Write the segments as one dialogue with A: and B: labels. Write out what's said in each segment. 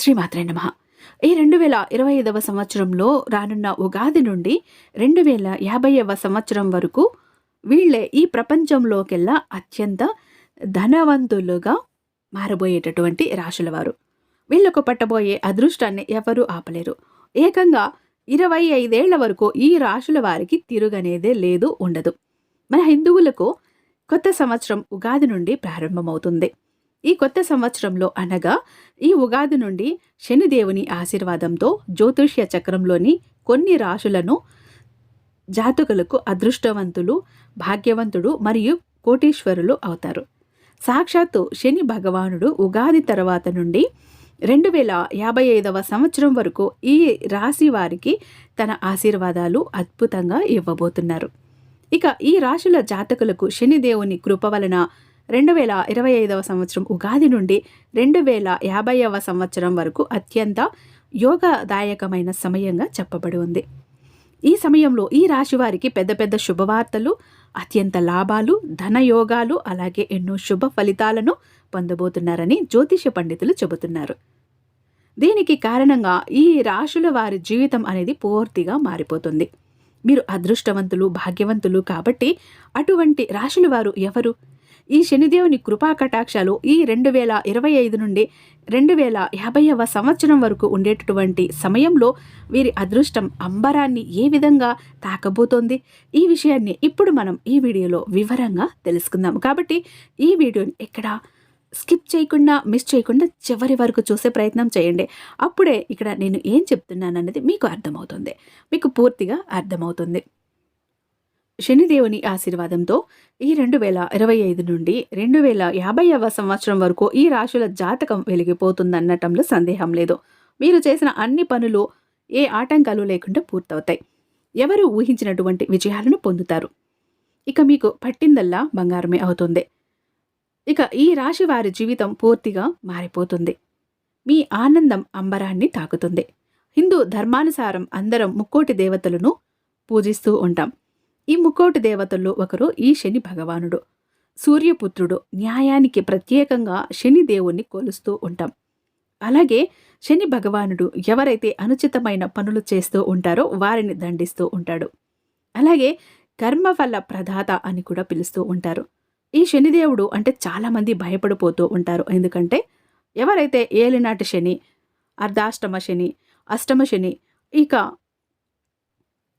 A: శ్రీమాత్రే నమః. ఈ 2025వ సంవత్సరంలో రానున్న ఉగాది నుండి 2050వ సంవత్సరం వరకు వీళ్ళే ఈ ప్రపంచంలోకెల్లా అత్యంత ధనవంతులుగా మారబోయేటటువంటి రాశుల వారు. వీళ్ళకు పట్టబోయే అదృష్టాన్ని ఎవరూ ఆపలేరు. ఏకంగా 25 ఏళ్ల వరకు ఈ రాశుల వారికి తిరుగనేదే లేదు, ఉండదు. మన హిందువులకు కొత్త సంవత్సరం ఉగాది నుండి ప్రారంభమవుతుంది. ఈ కొత్త సంవత్సరంలో అనగా ఈ ఉగాది నుండి శనిదేవుని ఆశీర్వాదంతో జ్యోతిష్య చక్రంలోని కొన్ని రాశులను జాతకులకు అదృష్టవంతులు, భాగ్యవంతుడు మరియు కోటీశ్వరులు అవుతారు. సాక్షాత్తు శని భగవానుడు ఉగాది తర్వాత నుండి 2055వ సంవత్సరం వరకు ఈ రాశి వారికి తన ఆశీర్వాదాలు అద్భుతంగా ఇవ్వబోతున్నారు. ఇక ఈ రాశుల జాతకులకు శనిదేవుని కృప వలన 2025వ సంవత్సరం ఉగాది నుండి 2050వ సంవత్సరం వరకు అత్యంత యోగదాయకమైన సమయంగా చెప్పబడి ఉంది. ఈ సమయంలో ఈ రాశి వారికి పెద్ద పెద్ద శుభవార్తలు, అత్యంత లాభాలు, ధనయోగాలు, అలాగే ఎన్నో శుభ ఫలితాలను పొందబోతున్నారని జ్యోతిష పండితులు చెబుతున్నారు. దీనికి కారణంగా ఈ రాశుల వారి జీవితం అనేది పూర్తిగా మారిపోతుంది. మీరు అదృష్టవంతులు, భాగ్యవంతులు కాబట్టి అటువంటి రాశుల వారు ఎవరు? ఈ శనిదేవుని కృపా కటాక్షాలు ఈ 2025 నుండి 2050వ సంవత్సరం వరకు ఉండేటటువంటి సమయంలో వీరి అదృష్టం అంబరాన్ని ఏ విధంగా తాకబోతోంది, ఈ విషయాన్ని ఇప్పుడు మనం ఈ వీడియోలో వివరంగా తెలుసుకుందాం. కాబట్టి ఈ వీడియోని ఎక్కడ స్కిప్ చేయకుండా, మిస్ చేయకుండా చివరి వరకు చూసే ప్రయత్నం చేయండి. అప్పుడే ఇక్కడ నేను ఏం చెప్తున్నానన్నది మీకు అర్థమవుతుంది, మీకు పూర్తిగా అర్థమవుతుంది. శనిదేవుని ఆశీర్వాదంతో ఈ 2025 నుండి 2050వ సంవత్సరం వరకు ఈ రాశుల జాతకం వెలిగిపోతుందన్నటంలో సందేహం లేదు. మీరు చేసిన అన్ని పనులు ఏ ఆటంకాలు లేకుండా పూర్తవుతాయి. ఎవరు ఊహించినటువంటి విజయాలను పొందుతారు. ఇక మీకు పట్టిందల్లా బంగారమే అవుతుంది. ఇక ఈ రాశి వారి జీవితం పూర్తిగా మారిపోతుంది. మీ ఆనందం అంబరాన్ని తాకుతుంది. హిందూ ధర్మానుసారం అందరం ముక్కోటి దేవతలను పూజిస్తూ ఉంటాం. ఈ ముక్కోటి దేవతల్లో ఒకరు ఈ శని భగవానుడు. సూర్యపుత్రుడు. న్యాయానికి ప్రత్యేకంగా శని దేవుణ్ణి కొలుస్తూ ఉంటాం. అలాగే శని భగవానుడు ఎవరైతే అనుచితమైన పనులు చేస్తూ ఉంటారో వారిని దండిస్తూ ఉంటాడు. అలాగే కర్మఫల ప్రదాత అని కూడా పిలుస్తూ ఉంటారు. ఈ శనిదేవుడు అంటే చాలామంది భయపడిపోతూ ఉంటారు. ఎందుకంటే ఎవరైతే ఏలినాటి శని, అర్ధాష్టమ శని, అష్టమ శని, ఇక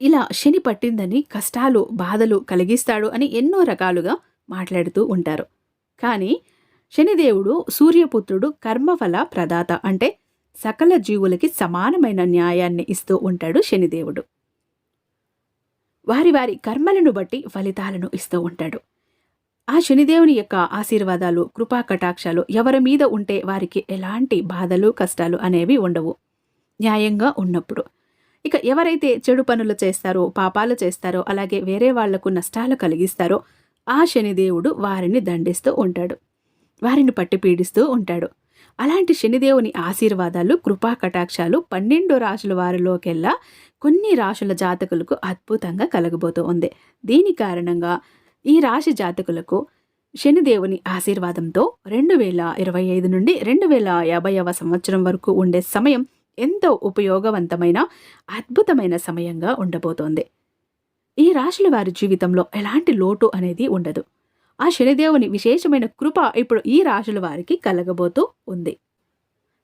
A: ఇలా శని పట్టిందని కష్టాలు, బాధలు కలిగిస్తాడు అని ఎన్నో రకాలుగా మాట్లాడుతూ ఉంటారు. కానీ శనిదేవుడు సూర్యపుత్రుడు, కర్మఫల ప్రదాత అంటే సకల జీవులకి సమానమైన న్యాయాన్ని ఇస్తూ ఉంటాడు శనిదేవుడు. వారి వారి కర్మలను బట్టి ఫలితాలను ఇస్తూ ఉంటాడు. ఆ శనిదేవుని యొక్క ఆశీర్వాదాలు, కృపా కటాక్షాలు ఎవరి మీద ఉంటే వారికి ఎలాంటి బాధలు, కష్టాలు అనేవి ఉండవు, న్యాయంగా ఉన్నప్పుడు. ఇక ఎవరైతే చెడు పనులు చేస్తారో, పాపాలు చేస్తారో, అలాగే వేరే వాళ్లకు నష్టాలు కలిగిస్తారో ఆ శనిదేవుడు వారిని దండిస్తూ ఉంటాడు, వారిని పట్టి పీడిస్తూ ఉంటాడు. అలాంటి శనిదేవుని ఆశీర్వాదాలు, కృపా కటాక్షాలు 12 రాశుల వారిలోకెల్లా కొన్ని రాశుల జాతకులకు అద్భుతంగా కలగబోతూ ఉంది. దీని కారణంగా ఈ రాశి జాతకులకు శనిదేవుని ఆశీర్వాదంతో 2025 నుండి 2050వ సంవత్సరం వరకు ఉండే సమయం ఎంతో ఉపయోగవంతమైన, అద్భుతమైన సమయంగా ఉండబోతోంది. ఈ రాశుల వారి జీవితంలో ఎలాంటి లోటు అనేది ఉండదు. ఆ శనిదేవుని విశేషమైన కృప ఇప్పుడు ఈ రాశుల వారికి కలగబోతూ ఉంది.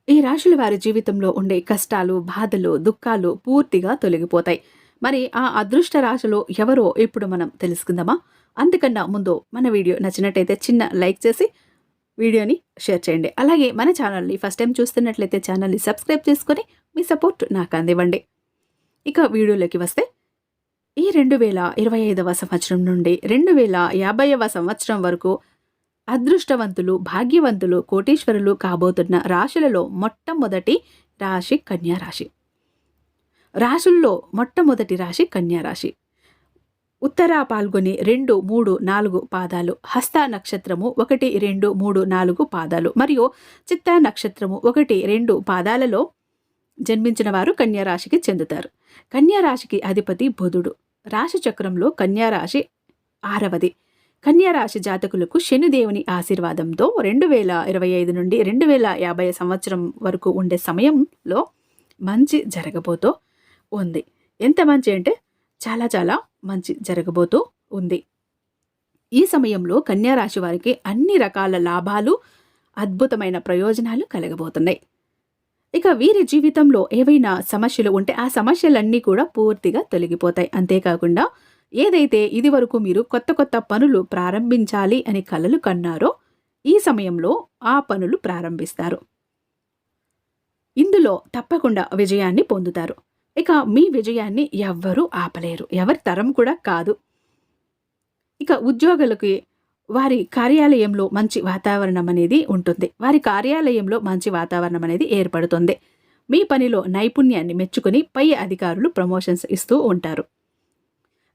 A: ఈ రాశుల వారి జీవితంలో ఉండే కష్టాలు, బాధలు, దుఃఖాలు పూర్తిగా తొలగిపోతాయి. మరి ఆ అదృష్ట రాశులు ఎవరో ఇప్పుడు మనం తెలుసుకుందామా? అంతకన్నా ముందు మన వీడియో నచ్చినట్టయితే చిన్న లైక్ చేసి వీడియోని షేర్ చేయండి. అలాగే మన ఛానల్ని ఫస్ట్ టైం చూస్తున్నట్లయితే ఛానల్ని సబ్స్క్రైబ్ చేసుకొని మీ సపోర్ట్ నాకు అందివ్వండి. ఇక వీడియోలోకి వస్తే ఈ 2025వ సంవత్సరం నుండి 2050వ సంవత్సరం వరకు అదృష్టవంతులు, భాగ్యవంతులు, కోటీశ్వరులు కాబోతున్న రాశులలో మొట్టమొదటి రాశి కన్యారాశి. రాశుల్లో మొట్టమొదటి రాశి కన్యారాశి. ఉత్తరా పాల్గొని 2, 3, 4 పాదాలు, హస్త నక్షత్రము 1, 2, 3, 4 పాదాలు మరియు చిత్తా నక్షత్రము 1, 2 పాదాలలో జన్మించిన వారు కన్యారాశికి చెందుతారు. కన్యారాశికి అధిపతి బుధుడు. రాశి చక్రంలో కన్యారాశి 6వది. కన్యా రాశి జాతకులకు శనిదేవుని ఆశీర్వాదంతో 2025 నుండి 2050 సంవత్సరం వరకు ఉండే సమయంలో మంచి జరగబోతూ ఉంది. ఎంత మంచి అంటే చాలా చాలా మంచి జరగబోతూ ఉంది. ఈ సమయంలో కన్యా రాశి వారికి అన్ని రకాల లాభాలు, అద్భుతమైన ప్రయోజనాలు కలగబోతున్నాయి. ఇక వీరి జీవితంలో ఏవైనా సమస్యలు ఉంటే ఆ సమస్యలన్నీ కూడా పూర్తిగా తొలగిపోతాయి. అంతేకాకుండా ఏదైతే ఇదివరకు మీరు కొత్త కొత్త పనులు ప్రారంభించాలి అని కలలు కన్నారో ఈ సమయంలో ఆ పనులు ప్రారంభిస్తారు. ఇందులో తప్పకుండా విజయాన్ని పొందుతారు. ఇక మీ విజయాన్ని ఎవ్వరూ ఆపలేరు, ఎవరి తరం కూడా కాదు. ఇక ఉద్యోగులకి వారి కార్యాలయంలో మంచి వాతావరణం అనేది ఉంటుంది. వారి కార్యాలయంలో మంచి వాతావరణం అనేది ఏర్పడుతుంది. మీ పనిలో నైపుణ్యాన్ని మెచ్చుకొని పై అధికారులు ప్రమోషన్స్ ఇస్తూ ఉంటారు.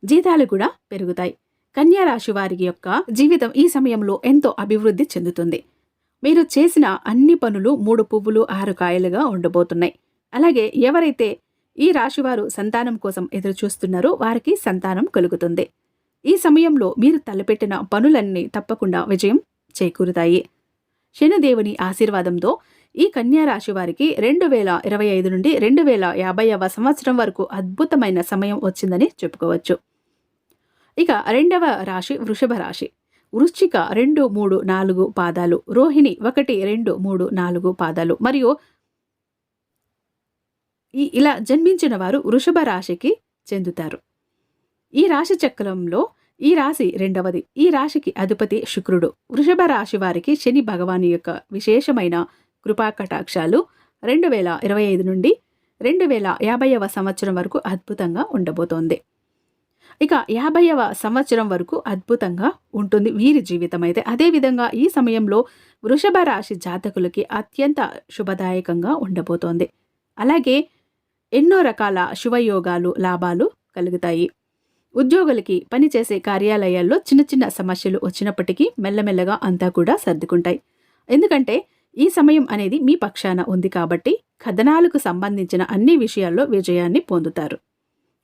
A: జీతాలు కూడా పెరుగుతాయి. కన్యా రాశి వారి యొక్క జీవితం ఈ సమయంలో ఎంతో అభివృద్ధి చెందుతుంది. మీరు చేసిన అన్ని పనులు 3 పువ్వులు 6 కాయలుగా ఉండబోతున్నాయి. అలాగే ఎవరైతే ఈ రాశివారు సంతానం కోసం ఎదురు చూస్తున్నారో వారికి సంతానం కలుగుతుంది. ఈ సమయంలో మీరు తలపెట్టిన పనులన్నీ తప్పకుండా విజయం చేకూరుతాయి. శనిదేవుని ఆశీర్వాదంతో ఈ కన్యా రాశి వారికి 2025 నుండి 2050వ సంవత్సరం వరకు అద్భుతమైన సమయం వచ్చిందని చెప్పుకోవచ్చు. ఇక రెండవ రాశి వృషభ రాశి. వృశ్చిక 2, 3, 4 పాదాలు, రోహిణి 1, 2, 3, 4 పాదాలు మరియు ఇలా జన్మించిన వారు వృషభ రాశికి చెందుతారు. ఈ రాశి చక్రంలో ఈ రాశి రెండవది. ఈ రాశికి అధిపతి శుక్రుడు. వృషభ రాశి వారికి శని భగవాని యొక్క విశేషమైన కృపా కటాక్షాలు 2025 నుండి 2050వ సంవత్సరం వరకు అద్భుతంగా ఉండబోతోంది. ఇక 50వ సంవత్సరం వరకు అద్భుతంగా ఉంటుంది వీరి జీవితం అయితే. అదేవిధంగా ఈ సమయంలో వృషభ రాశి జాతకులకి అత్యంత శుభదాయకంగా ఉండబోతోంది. అలాగే ఎన్నో రకాల శుభయోగాలు, లాభాలు కలుగుతాయి. ఉద్యోగులకి పనిచేసే కార్యాలయాల్లో చిన్న చిన్న సమస్యలు వచ్చినప్పటికీ మెల్లమెల్లగా అంతా కూడా సర్దుకుంటాయి. ఎందుకంటే ఈ సమయం అనేది మీ పక్షాన ఉంది కాబట్టి కథనాలకు సంబంధించిన అన్ని విషయాల్లో విజయాన్ని పొందుతారు.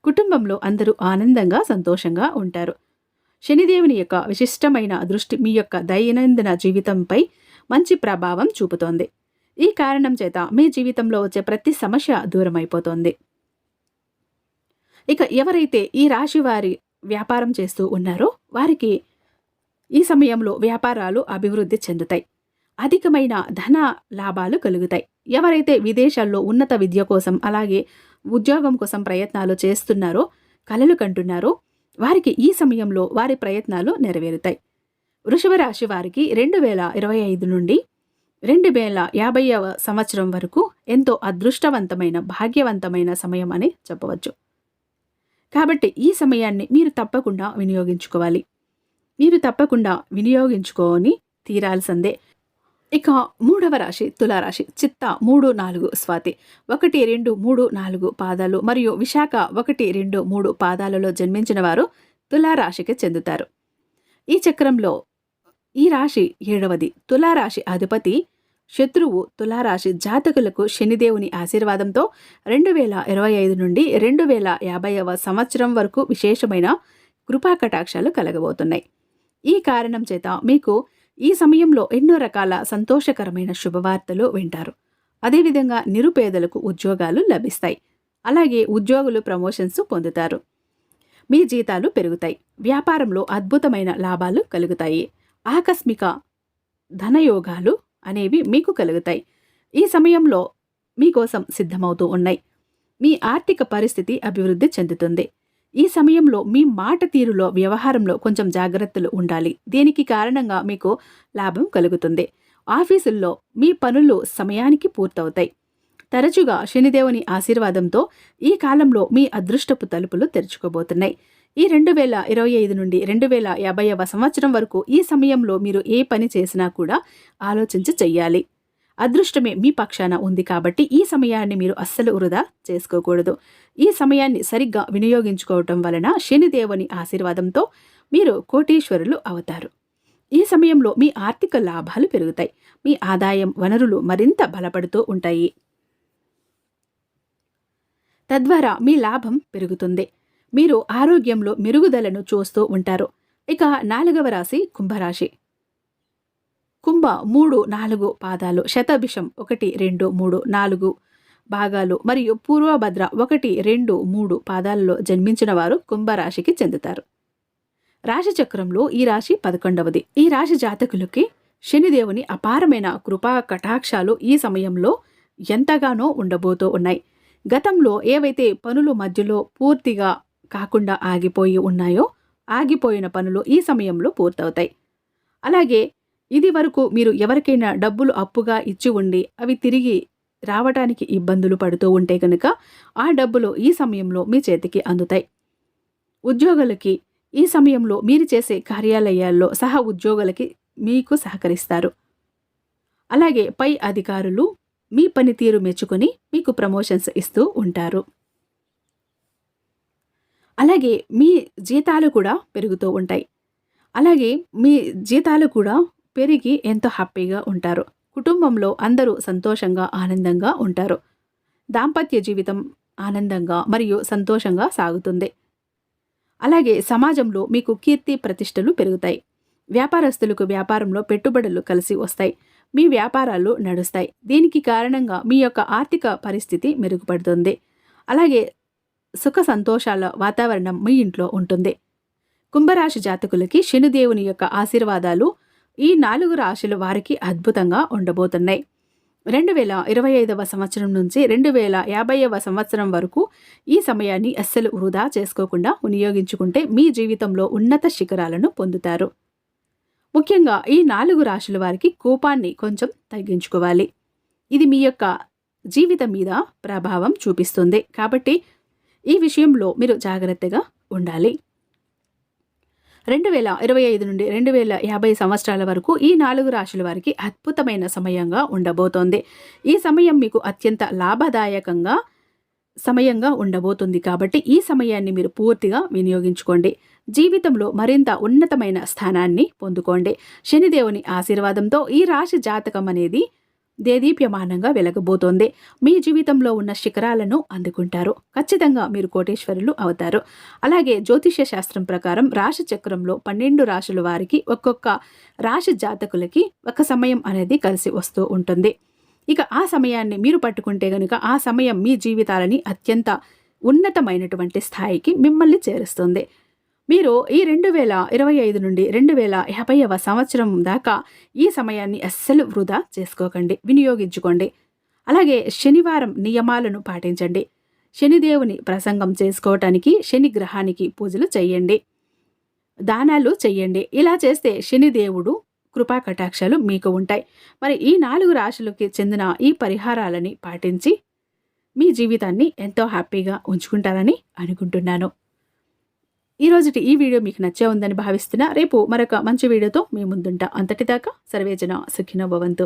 A: కుటుంబంలో అందరూ ఆనందంగా సంతోషంగా ఉంటారు. శనిదేవుని యొక్క విశిష్టమైన దృష్టి మీ యొక్క దైనందిన జీవితంపై మంచి ప్రభావం చూపుతోంది. ఈ కారణం చేత మీ జీవితంలో వచ్చే ప్రతి సమస్య దూరమైపోతోంది. ఇక ఎవరైతే ఈ రాశి వారి వ్యాపారం చేస్తూ ఉన్నారో వారికి ఈ సమయంలో వ్యాపారాలు అభివృద్ధి చెందుతాయి. అధికమైన ధన లాభాలు కలుగుతాయి. ఎవరైతే విదేశాల్లో ఉన్నత విద్య కోసం అలాగే ఉద్యోగం కోసం ప్రయత్నాలు చేస్తున్నారో, కలలు కంటున్నారో వారికి ఈ సమయంలో వారి ప్రయత్నాలు నెరవేరుతాయి. వృషభ రాశి వారికి 2025 నుండి 2050వ సంవత్సరం వరకు ఎంతో అదృష్టవంతమైన, భాగ్యవంతమైన సమయం అని చెప్పవచ్చు. కాబట్టి ఈ సమయాన్ని మీరు తప్పకుండా వినియోగించుకోవాలి. మీరు తప్పకుండా వినియోగించుకొని తీరాల్సిందే. ఇక మూడవ రాశి తులారాశి. చిత్త 3, 4 స్వాతి 1, 2, 3, 4 పాదాలు మరియు విశాఖ 1, 2, 3 పాదాలలో జన్మించిన వారు తులారాశికి చెందుతారు. ఈ చక్రంలో ఈ రాశి 7వది. తులారాశి అధిపతి శత్రువు తులారాశి జాతకులకు శనిదేవుని ఆశీర్వాదంతో 2025 నుండి 2050వ సంవత్సరం వరకు విశేషమైన కృపా కటాక్షాలు కలగబోతున్నాయి. ఈ కారణం చేత మీకు ఈ సమయంలో ఎన్నో రకాల సంతోషకరమైన శుభవార్తలు వింటారు. అదేవిధంగా నిరుపేదలకు ఉద్యోగాలు లభిస్తాయి. అలాగే ఉద్యోగులు ప్రమోషన్స్ పొందుతారు. మీ జీతాలు పెరుగుతాయి. వ్యాపారంలో అద్భుతమైన లాభాలు కలుగుతాయి. ఆకస్మిక ధనయోగాలు అనేవి మీకు కలుగుతాయి. ఈ సమయంలో మీకోసం సిద్ధమవుతూ ఉన్నాయి. మీ ఆర్థిక పరిస్థితి అభివృద్ధి చెందుతుంది. ఈ సమయంలో మీ మాట తీరులో, వ్యవహారంలో కొంచెం జాగ్రత్తలు ఉండాలి. దీనికి కారణంగా మీకు లాభం కలుగుతుంది. ఆఫీసుల్లో మీ పనులు సమయానికి పూర్తవుతాయి. తరచుగా శనిదేవుని ఆశీర్వాదంతో ఈ కాలంలో మీ అదృష్టపు తలుపులు తెరుచుకోబోతున్నాయి. ఈ 2025 నుండి 2050వ సంవత్సరం వరకు ఈ సమయంలో మీరు ఏ పని చేసినా కూడా ఆలోచించి చెయ్యాలి. అదృష్టమే మీ పక్షాన ఉంది కాబట్టి ఈ సమయాన్ని మీరు అస్సలు వృధా చేసుకోకూడదు. ఈ సమయాన్ని సరిగ్గా వినియోగించుకోవటం వలన శనిదేవుని ఆశీర్వాదంతో మీరు కోటీశ్వరులు అవుతారు. ఈ సమయంలో మీ ఆర్థిక లాభాలు పెరుగుతాయి. మీ ఆదాయం వనరులు మరింత బలపడుతూ ఉంటాయి. తద్వారా మీ లాభం పెరుగుతుంది. మీరు ఆరోగ్యంలో మెరుగుదలను చూస్తూ ఉంటారు. ఇక 4వ రాశి కుంభరాశి. కుంభ 3, 4 పాదాలు, శతభిషం 1, 2, 3, 4 భాగాలు మరియు పూర్వభద్ర 1, 2, 3 పాదాలలో జన్మించిన వారు కుంభరాశికి చెందుతారు. రాశి చక్రంలో ఈ రాశి 11వది. ఈ రాశి జాతకులకి శనిదేవుని అపారమైన కృపా కటాక్షాలు ఈ సమయంలో ఎంతగానో ఉండబోతూ ఉన్నాయి. గతంలో ఏవైతే పనులు మధ్యలో పూర్తిగా కాకుండా ఆగిపోయి ఉన్నాయో, ఆగిపోయిన పనులు ఈ సమయంలో పూర్తవుతాయి. అలాగే ఇది వరకు మీరు ఎవరికైనా డబ్బులు అప్పుగా ఇచ్చి ఉండి అవి తిరిగి రావటానికి ఇబ్బందులు పడుతూ ఉంటే కనుక ఆ డబ్బులు ఈ సమయంలో మీ చేతికి అందుతాయి. ఉద్యోగులకి ఈ సమయంలో మీరు చేసే కార్యాలయాల్లో సహ ఉద్యోగులకి మీకు సహకరిస్తారు. అలాగే పై అధికారులు మీ పనితీరు మెచ్చుకొని మీకు ప్రమోషన్స్ ఇస్తూ ఉంటారు. అలాగే మీ జీతాలు కూడా పెరుగుతూ ఉంటాయి. అలాగే మీ జీతాలు కూడా పెరిగి ఎంతో హ్యాపీగా ఉంటారు. కుటుంబంలో అందరూ సంతోషంగా ఆనందంగా ఉంటారు. దాంపత్య జీవితం ఆనందంగా మరియు సంతోషంగా సాగుతుంది. అలాగే సమాజంలో మీకు కీర్తి ప్రతిష్టలు పెరుగుతాయి. వ్యాపారస్తులకు వ్యాపారంలో పెట్టుబడులు కలిసి వస్తాయి. మీ వ్యాపారాలు నడుస్తాయి. దీనికి కారణంగా మీ యొక్క ఆర్థిక పరిస్థితి మెరుగుపడుతుంది. అలాగే సుఖ సంతోషాల వాతావరణం మీ ఇంట్లో ఉంటుంది. కుంభరాశి జాతకులకి శనిదేవుని యొక్క ఆశీర్వాదాలు ఈ 4 రాశుల వారికి అద్భుతంగా ఉండబోతున్నాయి. 2025వ సంవత్సరం నుంచి 2050వ సంవత్సరం వరకు ఈ సమయాన్ని అస్సలు వృధా చేసుకోకుండా వినియోగించుకుంటే మీ జీవితంలో ఉన్నత శిఖరాలను పొందుతారు. ముఖ్యంగా ఈ 4 రాశుల వారికి కోపాన్ని కొంచెం తగ్గించుకోవాలి. ఇది మీ యొక్క జీవితం మీద ప్రభావం చూపిస్తుంది. కాబట్టి ఈ విషయంలో మీరు జాగ్రత్తగా ఉండాలి. 2025 నుండి 2050 సంవత్సరాల వరకు ఈ 4 రాశుల వారికి అద్భుతమైన సమయంగా ఉండబోతోంది. ఈ సమయం మీకు అత్యంత లాభదాయకంగా సమయంగా ఉండబోతుంది. కాబట్టి ఈ సమయాన్ని మీరు పూర్తిగా వినియోగించుకోండి. జీవితంలో మరింత ఉన్నతమైన స్థానాన్ని పొందుకోండి. శనిదేవుని ఆశీర్వాదంతో ఈ రాశి జాతకం అనేది దేదీప్యమానంగా వెలగబోతోంది. మీ జీవితంలో ఉన్న శిఖరాలను అందుకుంటారు. ఖచ్చితంగా మీరు కోటీశ్వరులు అవుతారు. అలాగే జ్యోతిష్య శాస్త్రం ప్రకారం రాశి చక్రంలో 12 రాశుల వారికి ఒక్కొక్క రాశి జాతకులకి ఒక సమయం అనేది కలిసి వస్తూ ఉంటుంది. ఇక ఆ సమయాన్ని మీరు పట్టుకుంటే గనుక ఆ సమయం మీ జీవితాలని అత్యంత ఉన్నతమైనటువంటి స్థాయికి మిమ్మల్ని చేరుస్తుంది. మీరు ఈ 2025 నుండి 2050వ సంవత్సరం దాకా ఈ సమయాన్ని అస్సలు వృధా చేసుకోకండి, వినియోగించుకోండి. అలాగే శనివారం నియమాలను పాటించండి. శనిదేవుని ప్రసంగం చేసుకోవటానికి శని గ్రహానికి పూజలు చెయ్యండి, దానాలు చెయ్యండి. ఇలా చేస్తే శనిదేవుడు కృపా కటాక్షాలు మీకు ఉంటాయి. మరి ఈ 4 రాశులకి చెందిన ఈ పరిహారాలని పాటించి మీ జీవితాన్ని ఎంతో హ్యాపీగా ఉంచుకుంటారని అనుకుంటున్నాను. ఈరోజుటి ఈ వీడియో మీకు నచ్చే ఉందని భావిస్తున్నా. రేపు మరొక మంచి వీడియోతో మీ ముందుంటా. అంతటిదాకా సర్వేజన సుఖినో భవంతు.